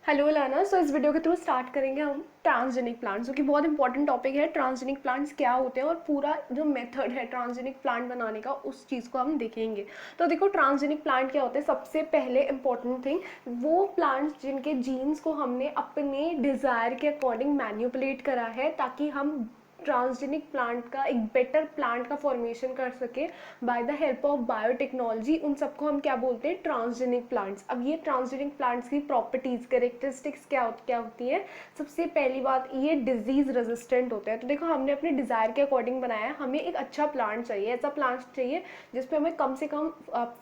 Hello लाना। सो इस वीडियो के थ्रू स्टार्ट करेंगे हम ट्रांसजेनिक प्लांट्स, जो कि बहुत इंपॉर्टेंट टॉपिक है। ट्रांसजेनिक प्लांट्स क्या होते हैं और पूरा जो मेथड है ट्रांसजेनिक प्लांट बनाने का, उस चीज़ को हम देखेंगे। तो देखो, ट्रांसजेनिक प्लांट क्या होते हैं। सबसे पहले इंपॉर्टेंट थिंग, वो प्लांट्स जिनके जीन्स को हमने अपने डिज़ायर के अकॉर्डिंग मैन्युपुलेट करा है, ताकि हम ट्रांसजेनिक प्लांट का एक बेटर प्लांट का फॉर्मेशन कर सके by the help of biotechnology. उन सबको हम क्या बोलते हैं? Transgenic plants. अब ये ट्रांसजेनिक प्लांट्स की प्रॉपर्टीज, कैरेक्टरिस्टिक्स क्या होती है? सबसे पहली बात, ये डिजीज रेजिस्टेंट होते हैं। तो देखो, हमने अपने डिजायर के अकॉर्डिंग बनाया है। हमें एक अच्छा प्लांट चाहिए, ऐसा प्लांट चाहिए जिसपे हमें कम से कम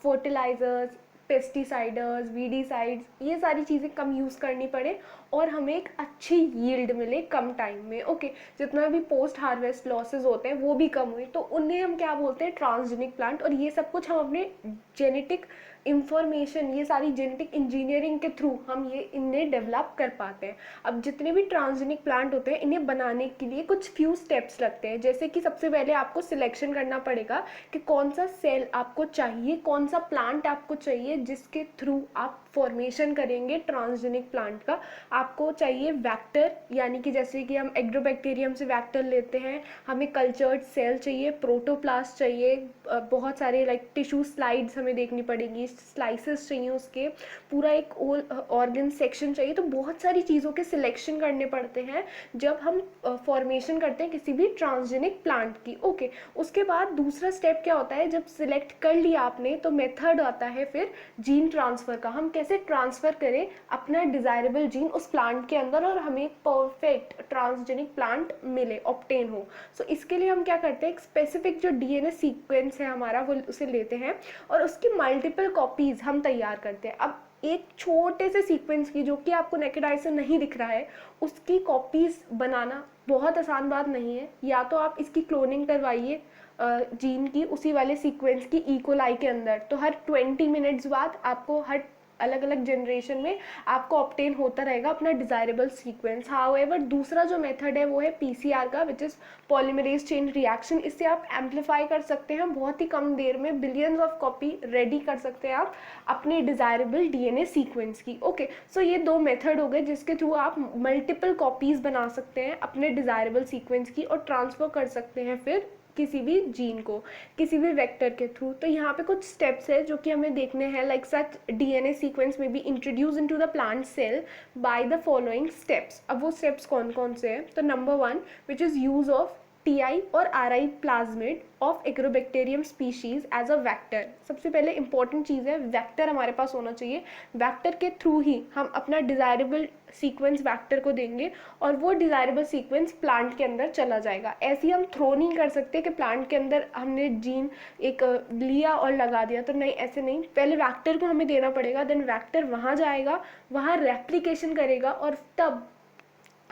फर्टिलाइजर्स, पेस्टिसाइडर्स, वीडीसाइड्स, ये सारी चीज़ें कम यूज़ करनी पड़े और हमें एक अच्छी यील्ड मिले कम टाइम में। ओके, जितना भी पोस्ट हार्वेस्ट लॉसेज होते हैं वो भी कम हुए, तो उन्हें हम क्या बोलते हैं? Transgenic plant. और ये सब कुछ हम अपने जेनेटिक इंफॉर्मेशन, ये सारी जेनेटिक इंजीनियरिंग के थ्रू हम ये इन्हें डेवलप कर पाते हैं। अब जितने भी ट्रांसजेनिक प्लांट होते हैं, इन्हें बनाने के लिए कुछ फ्यू स्टेप्स लगते हैं। जैसे कि सबसे पहले आपको सिलेक्शन करना पड़ेगा कि कौन सा सेल आपको चाहिए, कौन सा प्लांट आपको चाहिए जिसके थ्रू आप फॉर्मेशन करेंगे ट्रांसजेनिक प्लांट का। आपको चाहिए वैक्टर, यानी कि जैसे कि हम एग्रोबैक्टीरियम से वैक्टर लेते हैं। हमें कल्चर्ड सेल चाहिए, प्रोटोप्लास्ट चाहिए, बहुत सारे लाइक टिश्यू स्लाइड्स हमें देखनी पड़ेगी, स्लाइसेस चाहिए उसके, पूरा एक ओल ऑर्गन सेक्शन चाहिए। तो बहुत सारी चीज़ों के सिलेक्शन करने पड़ते हैं जब हम फॉर्मेशन करते हैं किसी भी ट्रांसजेनिक प्लांट की। ओके, उसके बाद दूसरा स्टेप क्या होता है? जब सिलेक्ट कर लिया आपने, तो मेथड आता है फिर जीन ट्रांसफ़र का। हम कैसे ट्रांसफ़र करें अपना डिज़ायरेबल जीन उस प्लांट के अंदर और हमें एक परफेक्ट ट्रांसजेनिक प्लांट मिले, ऑब्टेन हो। सो इसके लिए हम क्या करते हैं? एक स्पेसिफिक जो डीएनए सीक्वेंस है हमारा, वो उसे लेते हैं और उसकी मल्टीपल कॉपीज़ हम तैयार करते हैं। अब एक छोटे से सीक्वेंस की, जो कि आपको नेकेड आई से नहीं दिख रहा है, उसकी कॉपीज़ बनाना बहुत आसान बात नहीं है। या तो आप इसकी क्लोनिंग करवाइए जीन की, उसी वाले सीक्वेंस की इकोलाई के अंदर, तो हर 20 मिनट्स बाद आपको हर अलग अलग जनरेशन में आपको ऑब्टेन होता रहेगा अपना डिज़ायरेबल सीक्वेंस। हाउएवर दूसरा जो मेथड है वो है पीसीआर का, which is polymerase chain reaction. इससे आप एम्पलीफाई कर सकते हैं, बहुत ही कम देर में बिलियंस ऑफ कॉपी रेडी कर सकते हैं आप अपने डिज़ायरेबल डीएनए सीक्वेंस की। ओके, सो ये दो मेथड हो गए जिसके थ्रू आप मल्टीपल कॉपीज़ बना सकते हैं अपने डिज़ायरेबल सीक्वेंस की और ट्रांसफ़र कर सकते हैं फिर किसी भी जीन को, किसी भी वेक्टर के थ्रू। तो यहाँ पे कुछ स्टेप्स है जो कि हमें देखने हैं। लाइक सच डीएनए सीक्वेंस में be introduce into the plant cell by the following steps. अब वो स्टेप्स कौन कौन से हैं? तो number 1, which is use of Ti और Ri plasmid of Agrobacterium species as a vector. सबसे पहले इंपॉर्टेंट चीज़ है, वैक्टर हमारे पास होना चाहिए। वैक्टर के थ्रू ही हम अपना डिज़ायरेबल सीक्वेंस वैक्टर को देंगे और वो डिज़ायरेबल सीक्वेंस प्लांट के अंदर चला जाएगा। ऐसे ही हम थ्रो नहीं कर सकते कि प्लांट के अंदर हमने जीन एक लिया और लगा दिया, तो नहीं, ऐसे नहीं। पहले वैक्टर को हमें देना पड़ेगा, देन वैक्टर वहाँ जाएगा, वहाँ रेप्लिकेशन करेगा और तब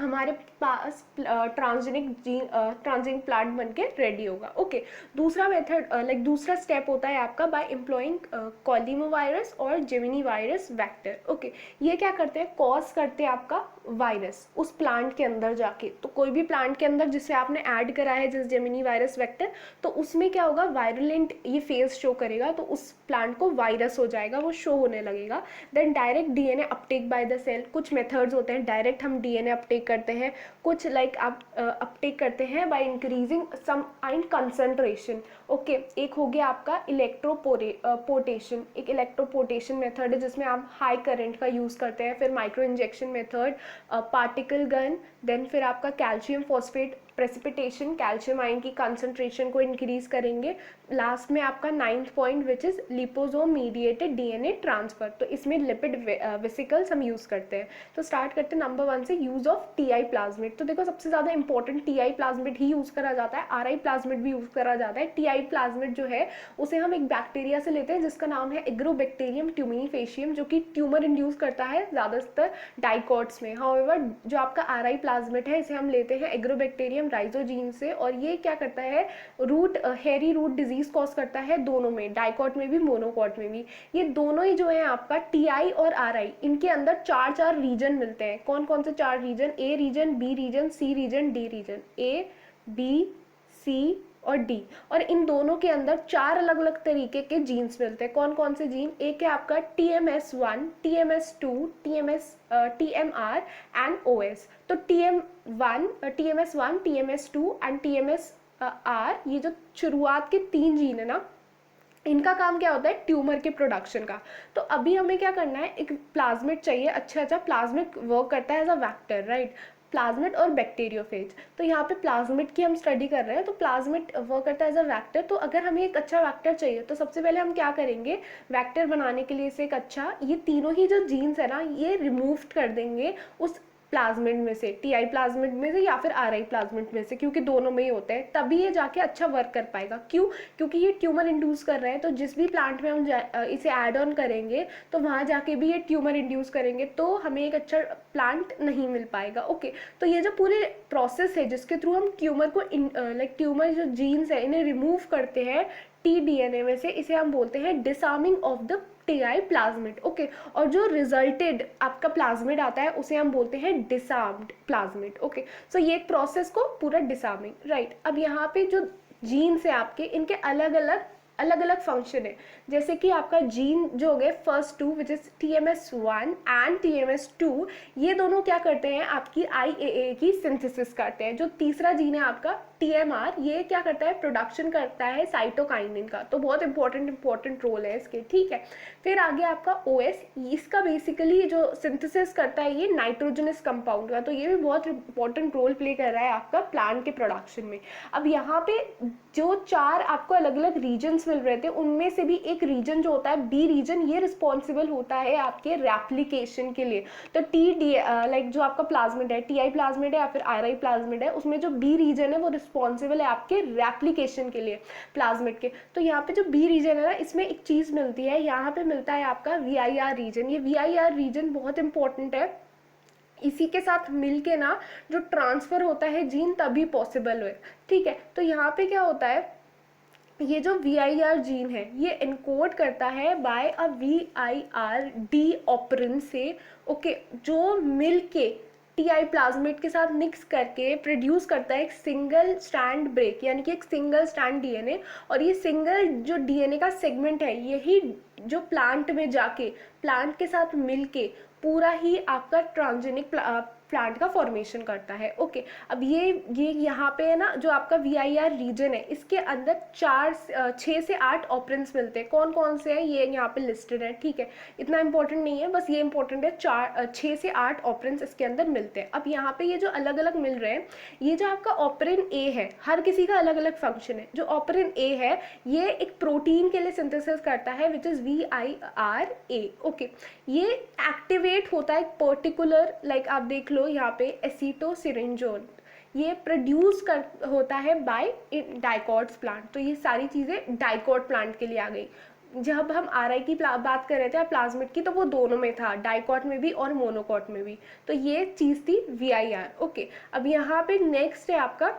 हमारे पास ट्रांसजेनिक प्लांट बन के रेडी होगा। ओके, दूसरा मेथड लाइक दूसरा स्टेप होता है आपका बाय एम्प्लॉइंग कॉलीमोवायरस और जेमिनी वायरस वैक्टर। ओके, ये क्या करते हैं? कॉज करते हैं आपका वायरस उस प्लांट के अंदर जाके। तो कोई भी प्लांट के अंदर जिसे आपने ऐड करा है, जैसे जेमिनी वायरस वैक्टर, तो उसमें क्या होगा? वायरुलेंट ये फेज शो करेगा, तो उस प्लांट को वायरस हो जाएगा, वो शो होने लगेगा। Then direct DNA uptake by the cell. कुछ मेथड्स होते हैं, डायरेक्ट हम डीएनए अपटेक करते हैं। कुछ लाइक आप अपटेक करते हैं बाय इंक्रीजिंग सम आइन कंसंट्रेशन। ओके, एक हो गया आपका इलेक्ट्रोपोर्टेशन। एक इलेक्ट्रोपोर्टेशन मेथड है जिसमें आप हाई करंट का यूज़ करते हैं। फिर micro injection method, particle gun, then फिर आपका calcium phosphate precipitation, calcium ion की कंसंट्रेशन को इंक्रीज करेंगे। लास्ट में आपका 9th point which is liposome mediated DNA transfer. तो इसमें लिपिड वेसिकल्स हम यूज़ करते हैं। तो स्टार्ट करते हैं नंबर 1 से, यूज़ ऑफ टीआई प्लाज्मिड। तो देखो, सबसे ज़्यादा इंपॉर्टेंट टीआई प्लाज्मिड ही यूज़ करा जाता है, आरआई प्लाज्मिड भी यूज़ करा जाता है। टीआई प्लाज्मिड जो है उसे हम एक बैक्टीरिया से लेते हैं जिसका नाम है एग्रोबैक्टेरियम ट्यूमिनिफेशियम, जो कि ट्यूमर इंड्यूस करता है ज़्यादातर डाइकॉट्स में। हाउएवर जो आपका आरआई प्लाज्मिड है, इसे हम लेते हैं एग्रोबैक्टेरियम राइजोजीन से, और ये क्या करता है? हेरी रूट डिजीज कॉज करता है दोनों में, डाइकॉट में भी, मोनोकॉट में भी। ये दोनों ही जो है आपका टीआई और आरआई, इनके अंदर चार चार रीजन मिलते हैं। कौन कौन से चार रीजन? ए रीजन, बी रीजन, सी रीजन, डी रीजन। ए, बी, सी और डी, और इन दोनों के अंदर 4 अलग अलग तरीके के जीन्स मिलते हैं। कौन कौन से जीन? एक है आपका TMS1, TMS2, TMR and OS। तो TMS1, TMS2 एंड TMSR, ये जो शुरुआत के 3 जीन है ना, इनका काम क्या होता है? ट्यूमर के प्रोडक्शन का। तो अभी हमें क्या करना है, एक प्लाज्मिड चाहिए। अच्छा प्लाज्मिड वर्क करता है as a vector, right? Plasmid और बैक्टीरियोफेज। तो यहाँ पे प्लाज्मिड की हम स्टडी कर रहे हैं, तो प्लाज्मिड वर्क करता है एज अ वैक्टर। तो अगर हमें एक अच्छा वैक्टर चाहिए तो सबसे पहले हम क्या करेंगे, वैक्टर बनाने के लिए से एक अच्छा, ये तीनों ही जो जीन्स है ना, ये रिमूव कर देंगे उस प्लाज्मिड में से, टीआई प्लाज्मिड में से या फिर आरआई प्लाज्मिड में से, क्योंकि दोनों में ही होते हैं, तभी ये जाके अच्छा वर्क कर पाएगा। क्यों? क्योंकि ये ट्यूमर इंड्यूस कर रहे हैं, तो जिस भी प्लांट में हम इसे ऐड ऑन करेंगे तो वहाँ जाके भी ये ट्यूमर इंड्यूस करेंगे, तो हमें एक अच्छा प्लांट नहीं मिल पाएगा। ओके, तो ये जो पूरे प्रोसेस है जिसके थ्रू हम ट्यूमर को ट्यूमर जो जीन्स है इन्हें रिमूव करते हैं टीडीएनए में से, इसे हम बोलते हैं disarming of the Ti plasmid. Okay, और जो रिजल्टेड आपका प्लाज्मिड आता है उसे हम बोलते हैं डिसार्म्ड प्लाज्मिड। ओके, सो ये एक प्रोसेस को पूरा डिसार्मिंग, राइट? अब यहाँ पे जो जीन्स है आपके, इनके अलग अलग फंक्शन है। जैसे कि आपका जीन जो हो गए first 2 which is TMS1 and TMS2, ये दोनों क्या करते हैं, आपकी IAA की सिंथेसिस करते हैं। जो तीसरा जीन है आपका TMR, ये क्या करता है, प्रोडक्शन करता है साइटोकाइनिन का। तो बहुत इंपॉर्टेंट रोल है इसके, ठीक है? फिर आगे आपका OS, इसका बेसिकली जो सिंथेसिस करता है ये नाइट्रोजनस कंपाउंड का, तो ये भी बहुत इंपॉर्टेंट रोल प्ले कर रहा है आपका प्लांट के प्रोडक्शन में। अब यहाँ पे जो 4 आपको अलग अलग रीजन्स मिल रहे थे, उनमें से भी एक रीजन जो होता है बी रीजन, ये रिस्पॉन्सिबल होता है आपके रेप्लिकेशन के लिए। तो जो आपका प्लाज्मिड है, टीआई प्लाज्मिड है या फिर आरआई प्लाज्मिड है, उसमें जो बी रीजन है वो रिस्पॉन्सिबल है आपके रेप्लिकेशन के लिए प्लाज्मिड के। तो यहाँ पे जो बी रीजन है ना, इसमें एक चीज मिलती है, यहाँ पे मिलता है आपका VIR रीजन। ये VIR रीजन बहुत इंपॉर्टेंट है, इसी के साथ मिलके ना जो ट्रांसफर होता है जीन तभी पॉसिबल है, ठीक है? तो यहाँ पे क्या होता है, ये जो VIR जीन है ये इनकोड करता है बाय अ VIRD ऑपरेंड से, ओके, जो मिलके टीआई प्लाज्मिड के साथ मिक्स करके प्रोड्यूस करता है एक सिंगल स्ट्रैंड ब्रेक, यानी कि एक सिंगल स्ट्रैंड डीएनए। और ये सिंगल जो डीएनए का सेगमेंट है, यही जो प्लांट में जाके प्लांट के साथ मिलके पूरा ही आपका ट्रांसजेनिक प्लांट का फॉर्मेशन करता है। ओके, अब ये यहाँ पे है ना, जो आपका VIR रीजन है, इसके अंदर 6 से 8 ऑपरेंस मिलते हैं। कौन कौन से हैं ये यहाँ पे लिस्टेड है, ठीक है? इतना इंपॉर्टेंट नहीं है, बस ये इंपॉर्टेंट है, 6 से 8 ऑपरेंस इसके अंदर मिलते हैं। अब यहाँ पे ये जो अलग अलग मिल रहे हैं, ये जो आपका ऑपरेन ए है, हर किसी का अलग अलग फंक्शन है। जो ऑपरेन ए है ये एक प्रोटीन के लिए सिंथेसिस करता है विच इज VIRA। ओके, ये एक्टिवेट होता है पर्टिकुलर, लाइक आप देख लो यहाँ पे एसिटोसिरिंजोन, ये प्रोड्यूस होता है बाय डाइकॉट्स प्लांट। तो ये सारी चीज़ें डाइकॉट प्लांट के लिए आ गई। जब हम आरआई की बात कर रहे थे प्लाज्मिड की, तो वो दोनों में था, डाइकॉट में भी और मोनोकॉट में भी। तो ये चीज़ थी VIR। ओके, अब यहाँ पे नेक्स्ट है आपका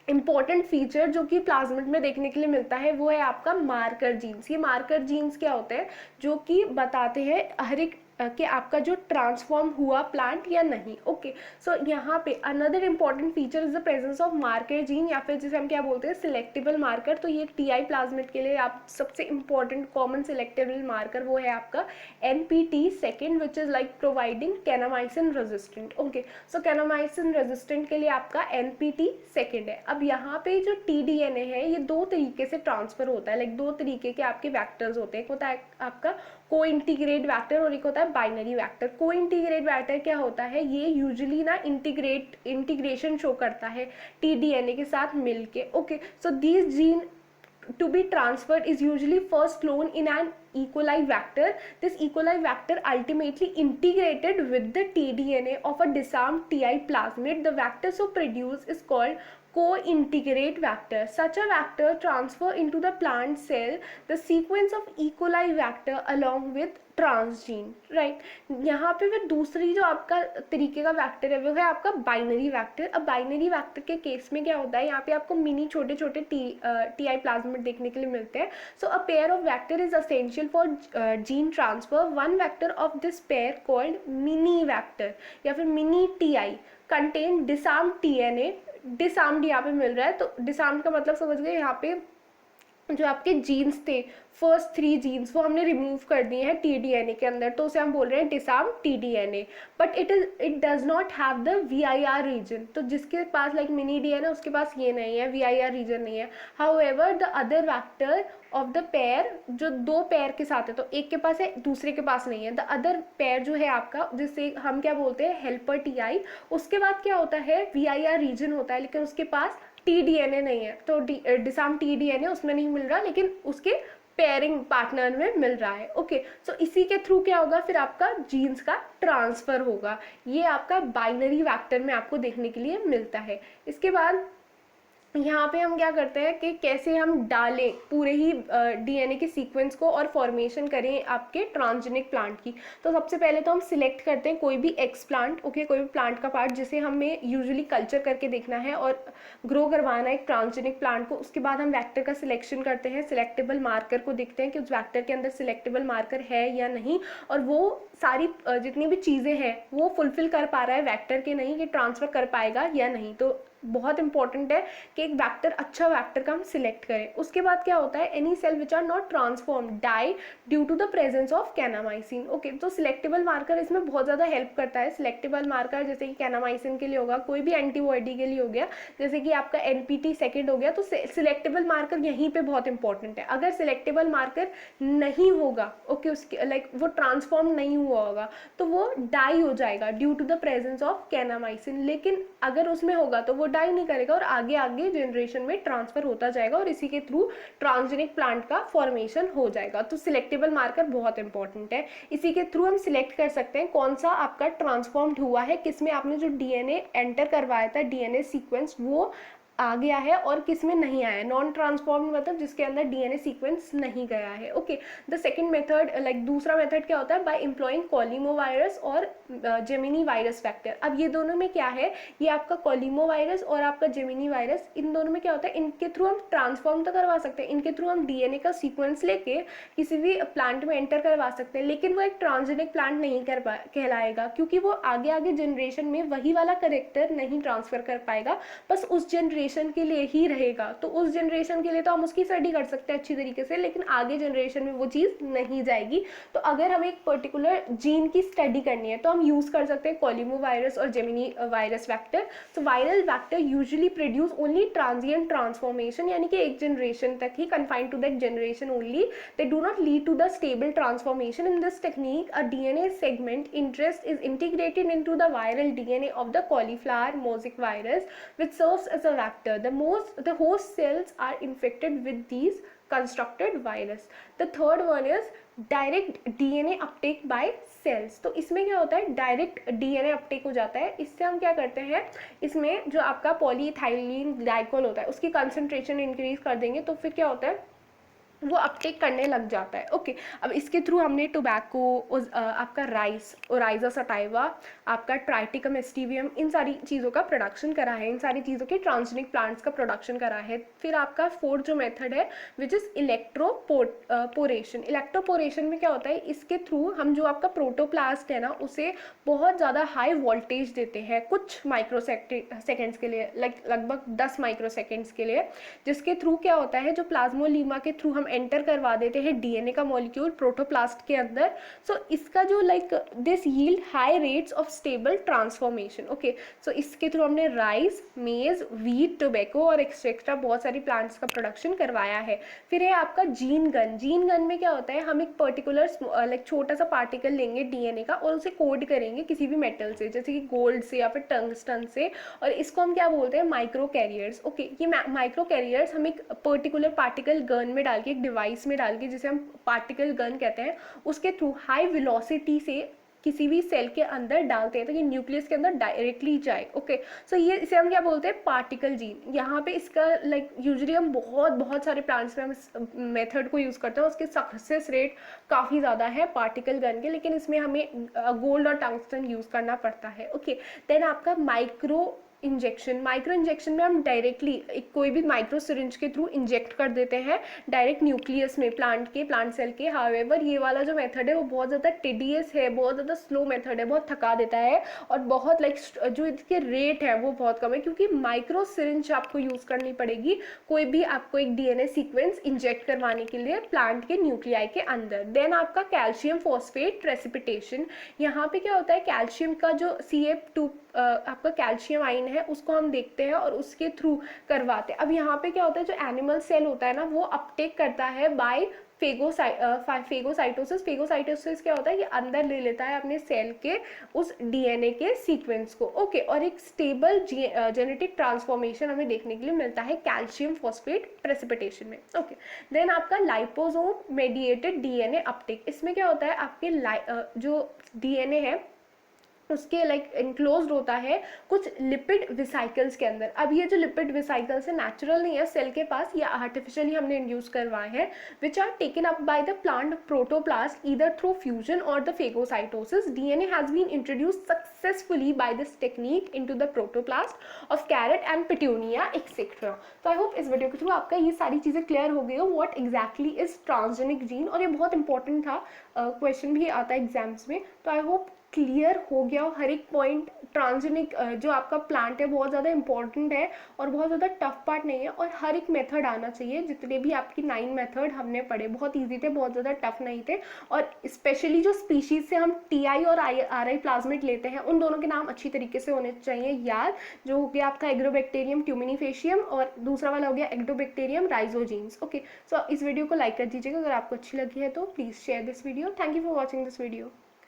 इंपॉर्टेंट फीचर जो कि प्लाज्मिड में देखने के लिए मिलता है, वो है आपका मार्कर जीन्स। ये मार्कर जीन्स क्या होते हैं, जो कि बताते हैं हर एक कि आपका जो ट्रांसफॉर्म हुआ प्लांट या नहीं। ओके, सो यहाँ पे another important feature is the presence of marker gene, या फिर जिसे हम क्या बोलते हैं सिलेक्टेबल मार्कर। तो ये टीआई प्लाज्मिड के लिए आप सबसे इंपॉर्टेंट कॉमन सिलेक्टेबल मार्कर वो है आपका NPT second, which is like providing kanamycin resistant. Okay, so kanamycin resistant के लिए आपका NPT सेकेंड है। अब यहाँ पे जो TDNA है ये 2 तरीके से ट्रांसफर होता है, लाइक 2 तरीके के आपके वैक्टर्स होते हैं। एक होता है आपका को इंटीग्रेट वैक्टर और एक होता है बाइनरी वैक्टर। को इंटीग्रेट वैक्टर क्या होता है, ये यूजुअली ना इंटीग्रेशन शो करता है TDNA के साथ मिलके। Okay, so this gene to be transferred is usually first cloned in an E. coli vector. This E. coli vector ultimately integrated with the tDNA of a disarmed TI plasmid. The vector so produced is called co-integrate vector. Such a vector transfer into the plant cell the sequence of E. coli vector along with transgene, right. यहाँ पे फिर दूसरी जो आपका तरीके का vector है वो है आपका बाइनरी वेक्टर। अब बाइनरी वेक्टर के केस में क्या होता है, यहाँ पे आपको मिनी छोटे छोटे टी आई प्लाज्मिड देखने के लिए मिलते हैं। So a pair of vector is essential for gene transfer. One vector of this pair called mini vector या फिर mini T I contain disarmed TDNA. Disarmed यहाँ पे मिल रहा है, तो डिसार्म्ड का मतलब समझ गए, यहाँ पे जो आपके जीन्स थे फर्स्ट 3 जीन्स वो हमने रिमूव कर दिए हैं टीडीएनए के अंदर, तो उसे हम बोल रहे हैं disarm TDNA. But it does not have the VIR region. तो जिसके पास लाइक मिनी डीएनए उसके पास ये नहीं है, वीआईआर रीजन नहीं है। However the other vector of the pair, जो 2 पेयर के साथ है, तो एक के पास है दूसरे के पास नहीं है, द अदर पेयर जो है आपका जिससे हम क्या बोलते हैं हेल्पर टीआई, उसके बाद क्या होता है वीआईआर रीजन होता है, लेकिन उसके पास टीडीएनए नहीं है। तो डिसार्म टीडीएनए उसमें नहीं मिल रहा, लेकिन उसके पेयरिंग पार्टनर में मिल रहा है। ओके, सो इसी के थ्रू क्या होगा फिर आपका जीन्स का ट्रांसफर होगा। ये आपका बाइनरी वेक्टर में आपको देखने के लिए मिलता है। इसके बाद यहाँ पे हम क्या करते हैं कि कैसे हम डालें पूरे ही डीएनए के सीक्वेंस को और फॉर्मेशन करें आपके ट्रांसजेनिक प्लांट की। तो सबसे पहले तो हम सिलेक्ट करते हैं कोई भी एक्स प्लांट, ओके, कोई भी प्लांट का पार्ट जिसे हमें यूजुअली कल्चर करके देखना है और ग्रो करवाना है एक ट्रांसजेनिक प्लांट को। उसके बाद हम वेक्टर का सिलेक्शन करते हैं, सिलेक्टेबल मार्कर को देखते हैं कि उस वेक्टर के अंदर सिलेक्टेबल मार्कर है या नहीं, और वो सारी जितनी भी चीज़ें हैं वो फुलफिल कर पा रहा है वेक्टर के नहीं, कि ट्रांसफ़र कर पाएगा या नहीं। तो बहुत इंपॉर्टेंट है कि एक वेक्टर, अच्छा वेक्टर का हम सिलेक्ट करें। उसके बाद क्या होता है, any cell which are not transform die due to the presence of kanamycin. Okay, तो सिलेक्टेबल मार्कर इसमें बहुत ज़्यादा हेल्प करता है। सिलेक्टेबल मार्कर जैसे कि कैनामाइसिन के लिए होगा, कोई भी एंटीबॉडी के लिए हो गया, जैसे कि आपका एनपीटी सेकेंड हो गया, तो सिलेक्टेबल मार्कर यहीं पे बहुत इंपॉर्टेंट है। अगर सिलेक्टेबल मार्कर नहीं होगा, ओके, उसके लाइक वो ट्रांसफॉर्म नहीं हुआ होगा, तो वो डाई हो जाएगा due to the presence of kanamycin. लेकिन अगर उसमें होगा तो वो डाई नहीं करेगा और आगे आगे जनरेशन में ट्रांसफर होता जाएगा और इसी के थ्रू ट्रांसजेनिक प्लांट का फॉर्मेशन हो जाएगा। तो सिलेक्टेबल मार्कर बहुत इंपॉर्टेंट है। इसी के थ्रू हम सिलेक्ट कर सकते हैं कौन सा आपका ट्रांसफॉर्म्ड हुआ है, किसमें आपने जो डीएनए एंटर करवाया था, डीएनए सीक्वेंस वो आ गया है और किस में नहीं आया है। नॉन ट्रांसफॉर्म्ड मतलब जिसके अंदर डीएनए सीक्वेंस नहीं गया है। Okay, the second method like दूसरा मेथड क्या होता है, बाय एम्प्लॉइंग कॉलिमो वायरस और जेमिनी वायरस फैक्टर। अब ये दोनों में क्या है, ये आपका कॉलिमो वायरस और आपका जेमिनी वायरस, इन दोनों में क्या होता है, इनके थ्रू हम ट्रांसफॉर्म तो करवा सकते हैं, इनके थ्रू हम डीएनए का सीक्वेंस लेके किसी भी प्लांट में एंटर करवा सकते हैं, लेकिन वो एक ट्रांसजेनिक प्लांट नहीं कहलाएगा, क्योंकि वो आगे आगे जनरेशन में वही वाला करेक्टर नहीं ट्रांसफर कर पाएगा, बस उस जनरेशन के लिए ही रहेगा। तो उस जनरेशन के लिए तो हम उसकी स्टडी कर सकते हैं अच्छी तरीके से, लेकिन आगे जनरेशन में वो चीज़ नहीं जाएगी। तो अगर हमें एक पर्टिकुलर जीन की स्टडी करनी है तो हम यूज़ कर सकते हैं कॉलिमो वायरस और जेमिनी वायरस वेक्टर। तो viral vector usually produce only transient transformation, यानी कि एक जनरेशन तक ही, confined to that generation only, they do not lead to the stable transformation. In this technique a DNA segment interest is integrated into the viral DNA of the cauliflower mosaic virus, which serves as a vector. The host cells are infected with these constructed virus. The third one is direct DNA uptake by cells. तो इसमें क्या होता है, direct DNA Uptake हो जाता है। इससे हम क्या करते हैं, इसमें जो आपका पॉलीइथाइलिन ग्लाइकोल होता है उसकी कंसंट्रेशन इंक्रीज कर देंगे, तो फिर क्या होता है, वो अपटेक करने लग जाता है। ओके, अब इसके थ्रू हमने टोबैको, आपका राइस, ओराइजा सटाइवा, आपका ट्राइटिकम एस्टिवियम, इन सारी चीज़ों का प्रोडक्शन करा है, इन सारी चीज़ों के ट्रांसजेनिक प्लांट्स का प्रोडक्शन करा है। फिर आपका फोर्थ जो मेथड है विच इज़ इलेक्ट्रोपोरेशन। इलेक्ट्रोपोरेशन में क्या होता है, इसके थ्रू हम जो आपका प्रोटोप्लास्ट है ना उसे बहुत ज़्यादा हाई वोल्टेज देते हैं कुछ माइक्रो सेकेंड्स के लिए, लगभग 10 माइक्रो सेकेंड्स के लिए, जिसके थ्रू क्या होता है, जो प्लाज्मोलीमा के थ्रू हम एंटर करवा देते हैं डीएनए का मॉलिक्यूल प्रोटोप्लास्ट के अंदर। सो इसका जो like this yield high rates of stable transformation. Okay, so इसके थ्रू हमने राइस, मेज, व्हीट, टोबैको और एक्सेट्रा बहुत सारी प्लांट्स का प्रोडक्शन करवाया है। फिर है आपका जीन गन। जीन गन में क्या होता है, हम एक पर्टिकुलर लाइक छोटा सा पार्टिकल लेंगे डीएनए का और उसे कोड करेंगे किसी भी मेटल से, जैसे कि गोल्ड से या फिर टंगस्टन से, और इसको हम क्या बोलते हैं, माइक्रो कैरियर्स। ओके, ये माइक्रो कैरियर्स हम एक पर्टिकुलर पार्टिकल गन में डाल के, डिवाइस में डाल के, जिसे हम पार्टिकल गन कहते हैं, उसके थ्रू हाई वेलोसिटी से किसी भी सेल के अंदर डालते हैं ताकि न्यूक्लियस के अंदर डायरेक्टली जाए। ओके, सो ये इसे हम क्या बोलते हैं, पार्टिकल जीन। यहाँ पे इसका लाइक यूजुअली हम बहुत सारे प्लांट्स में हम इस मेथड को यूज़ करते हैं, उसके सक्सेस रेट काफ़ी ज़्यादा है पार्टिकल गन के, लेकिन इसमें हमें गोल्ड और टंगस्टन यूज़ करना पड़ता है। ओके, देन आपका माइक्रो इंजेक्शन में हम डायरेक्टली कोई भी माइक्रो सिरिंज के थ्रू इंजेक्ट कर देते हैं डायरेक्ट न्यूक्लियस में प्लांट सेल के। हाउएवर ये वाला जो मेथड है वो बहुत ज़्यादा टिडियस है, बहुत ज़्यादा स्लो मेथड है, बहुत थका देता है, और बहुत लाइक जो इसके रेट है वो बहुत कम है, क्योंकि माइक्रो सिरिंज आपको यूज़ करनी पड़ेगी कोई भी आपको एक डीएनए सीक्वेंस इंजेक्ट करवाने के लिए प्लांट के न्यूक्लियाई के अंदर। देन आपका कैल्शियम फॉस्फेट प्रेसिपिटेशन। यहाँ पे क्या होता है, कैल्शियम का जो CF2 आपका कैल्शियम आयन है उसको हम देखते हैं और उसके थ्रू करवाते हैं। अब यहाँ पे क्या होता है, जो एनिमल सेल होता है ना वो अपटेक करता है बाय फेगोसाइटोसिस क्या होता है, ये अंदर ले लेता है अपने सेल के उस डीएनए के सीक्वेंस को। ओके, और एक स्टेबल जेनेटिक ट्रांसफॉर्मेशन हमें देखने के लिए मिलता है कैल्शियम फॉस्फेट प्रेसिपिटेशन में। ओके, देन आपका लाइपोसोम मेडिएटेड डीएनए अपटेक। इसमें क्या होता है, आपके जो डीएनए है उसके लाइक इनक्लोज्ड होता है कुछ लिपिड विसाइकल्स के अंदर। अब ये जो लिपिड विसाइकल्स है नेचुरल नहीं है सेल के पास, या आर्टिफिशियली हमने इंड्यूस करवाए हैं, which are taken up by the plant protoplast either through fusion और the phagocytosis. DNA has been introduced successfully by this technique into the protoplast of carrot and petunia etcetera. तो I hope इस वीडियो के through आपका ये सारी चीज़ें clear हो गई हो, what exactly is transgenic gene. और ये बहुत इंपॉर्टेंट था, क्वेश्चन भी आता है एग्जाम्स में, तो आई होप क्लियर हो गया हो हर एक पॉइंट। ट्रांसजेनिक जो आपका प्लांट है बहुत ज़्यादा इंपॉर्टेंट है और बहुत ज़्यादा टफ पार्ट नहीं है, और हर एक मेथड आना चाहिए। जितने भी आपकी 9 मेथड हमने पढ़े बहुत इजी थे, बहुत ज़्यादा टफ नहीं थे, और स्पेशली जो स्पीशीज़ से हम TI और RI प्लाज्मिड लेते हैं उन दोनों के नाम अच्छी तरीके से होने चाहिए याद। जो हो गया आपका एग्रोबैक्टीरियम ट्यूमिनिफेशियम और दूसरा वाला हो गया एग्रोबैक्टीरियम राइजोजीन्स। ओके, सो इस वीडियो को लाइक कर दीजिएगा अगर आपको अच्छी लगी है तो। Please share this video. Thank you for watching this video.